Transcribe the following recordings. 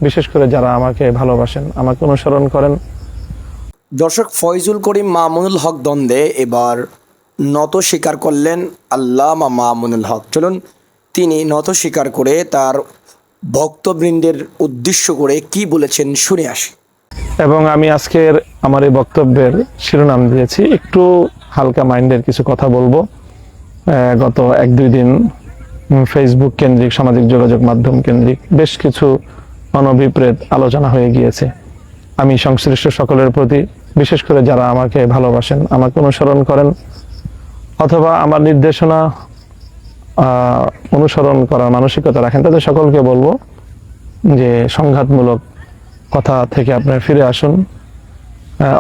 বিশেষ করে যারা আমাকে ভালোবাসেন, আমাকে অনুসরণ করেন। দর্শক, ফয়জুল করিম মামুনুল হক দ্বন্দ্বে এবার নত স্বীকার করলেন আল্লামা মামুনুল হক। চলুন তিনি নত স্বীকার করে তার ভক্তবৃন্দের উদ্দেশ্য করে কি বলেছেন শুনে আসি। এবং আমি আজকের আমার এই বক্তব্যের শিরোনাম দিয়েছি, একটু হালকা মাইন্ডের কিছু কথা বলবো। গত 1-2 দিন ফেসবুক কেন্দ্রিক, সামাজিক যোগাযোগ মাধ্যম কেন্দ্রিক বেশ কিছু অনভিপ্রেত আলোচনা হয়ে গিয়েছে। আমি সংশ্লিষ্ট সকলের প্রতি, বিশেষ করে যারা আমাকে ভালোবাসেন, আমাকে অনুসরণ করেন অথবা আমার নির্দেশনা অনুসরণ করার মানসিকতা রাখেন, তাদের সকলকে বলবো যে সংঘাতমূলক কথা থেকে আপনি ফিরে আসুন।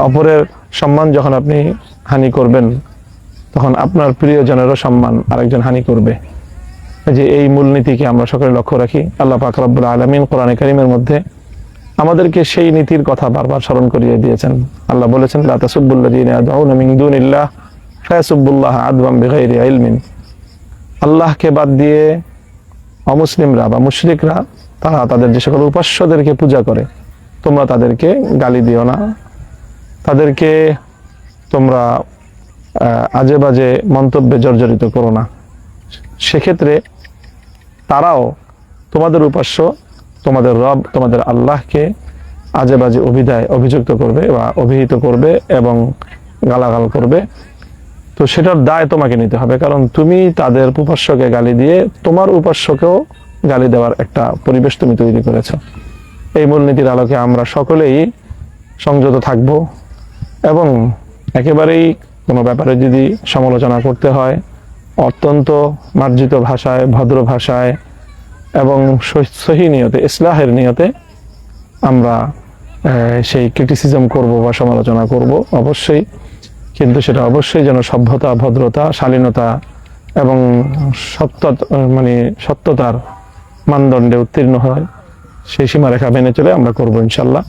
অপরের সম্মান যখন আপনি হানি করবেন, তখন আপনার প্রিয়জনেরও সম্মান আরেকজন হানি করবে। যে এই মূলনীতিকে আমরা সকলে লক্ষ্য রাখি। আল্লাহ পাক রব্বুল আলামিন কোরআনে কারীমের মধ্যে আমাদেরকে সেই নীতির কথা বারবার স্মরণ করিয়ে দিয়েছেন। আল্লাহ বলেছেন, লা তাসুব্বুল্লাযীনা ইয়াদউনা মিন দুনিল্লাহ ফায়াসুব্বুল্লাহ আদওয়ান বিগাইরি ইলমিন। আল্লাহকে বাদ দিয়ে অমুসলিমরা বা মুশরিকরা তারা তাদের যে সকল উপাস্যদেরকে পূজা করে, তোমরা তাদেরকে গালি দিও না, তাদেরকে তোমরা আজে বাজে মন্তব্যে জর্জরিত করো না। সেক্ষেত্রে তারাও তোমাদের উপাস্য, তোমাদের রব, তোমাদের আল্লাহকে আজে বাজে অভিযুক্ত করবে বা অভিহিত করবে এবং গালাগাল করবে। তো সেটার দায় তোমাকে নিতে হবে, কারণ তুমি তাদের উপাস্যকে গালি দিয়ে তোমার উপাস্যকেও গালি দেওয়ার একটা পরিবেশ তুমি তৈরি করেছো। এই মূলনীতির আলোকে আমরা সকলেই সংযত থাকব এবং একেবারেই কোনো ব্যাপারে যদি সমালোচনা করতে হয়, অত্যন্ত মার্জিত ভাষায়, ভদ্র ভাষায় এবং সহি নিয়তে, ইসলাহের নিয়তে আমরা সেই ক্রিটিসিজম করব বা সমালোচনা করব অবশ্যই, কিন্তু সেটা অবশ্যই যেন সভ্যতা, ভদ্রতা, শালীনতা এবং সত্যতার মানদণ্ডে উত্তীর্ণ হয়। সেই সীমারেখা মেনে চলে আমরা করবো ইনশাল্লাহ।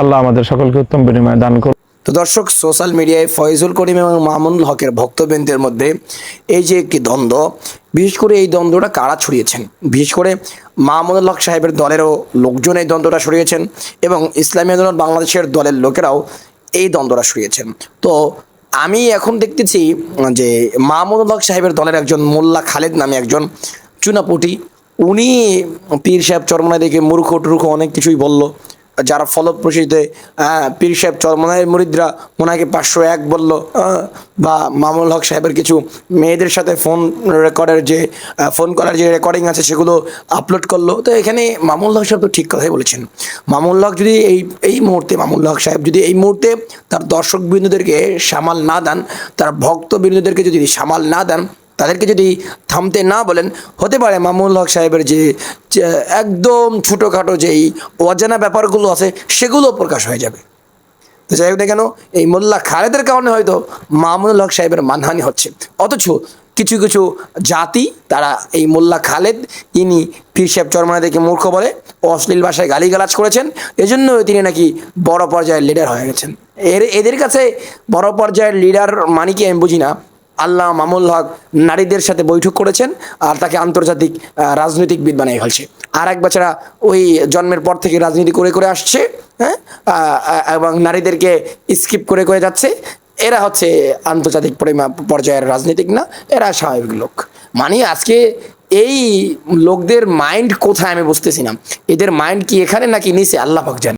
আল্লাহ আমাদের সকলকে উত্তম বিনিময় দান করুন। তো দর্শক, সোশ্যাল মিডিয়ায় ফয়জুল করিম এবং মামুনুল হকের ভক্তবৃন্দের মধ্যে এই যে একটি দ্বন্দ্ব, বিশেষ করে এই দ্বন্দ্বটা কারা ছড়িয়েছেন? বিশেষ করে মামুনুল হক সাহেবের দলেরও লোকজন এই দ্বন্দ্বটা সরিয়েছেন এবং ইসলামী আন্দোলন বাংলাদেশের দলের লোকেরাও এই দ্বন্দ্বটা সরিয়েছেন। তো আমি এখন দেখতেছি যে মামুনুল হক সাহেবের দলের একজন মোল্লা খালেদ নামে একজন চুনাপুটি, উনি পীর সাহেব চরমনায় দেখে মূর্খ টুর্খ অনেক কিছুই বলল, যারা ফলপ্রসূতে পীর সাহেব চরমনায়ের মুরিদরা ওনাকে 501 বলল, বা মামুনুল হক সাহেবের কিছু মেয়েদের সাথে ফোন করার যে রেকর্ডিং আছে সেগুলো আপলোড করলো। তো এখানে মামুনুল হক সাহেব তো ঠিক কথাই বলেছেন। মামুনুল হক যদি এই মুহূর্তে মামুনুল হক সাহেব যদি এই মুহূর্তে তার দর্শক বিন্দুদেরকে সামাল না দেন, তার ভক্ত বিন্দুদেরকে যদি সামাল না দেন, তাদেরকে যদি থামতে না বলেন, হতে পারে মামুনুল হক সাহেবের যে একদম ছোটোখাটো যেই অজানা ব্যাপারগুলো আছে সেগুলো প্রকাশ হয়ে যাবে। তো যাই হোক না কেন, এই মোল্লা খালেদের কারণে হয়তো মামুনুল হক সাহেবের মানহানি হচ্ছে। অথচ কিছু কিছু জাতি তারা এই মোল্লা খালেদ, ইনি পীর সাহেব চরমনায় দেখে মূর্খ বলে অশ্লীল ভাষায় গালিগালাজ করেছেন, এজন্য তিনি নাকি বড় পর্যায়ের লিডার হয়ে গেছেন। এদের কাছে বড় পর্যায়ের লিডার মানে কি আমি বুঝি না। আল্লাহ মামুনুল হক নারীদের সাথে বৈঠক করেছেন আর তাকে আন্তর্জাতিক রাজনৈতিকবিদ বানিয়ে ফেলছে। আর এক বাচ্চারা ওই জন্মের পর থেকে রাজনীতি করে করে আসছে, হ্যাঁ, এবং নারীদেরকে স্কিপ করে করে যাচ্ছে। এরা হচ্ছে আন্তর্জাতিক পর্যায়ের রাজনীতিক না, এরা স্বাভাবিক লোক। মানে আজকে এই লোকদের মাইন্ড কোথায় আমি বুঝতেছি না। এদের মাইন্ড কি এখানে নাকি নিচে, আল্লাহ পাক জানে।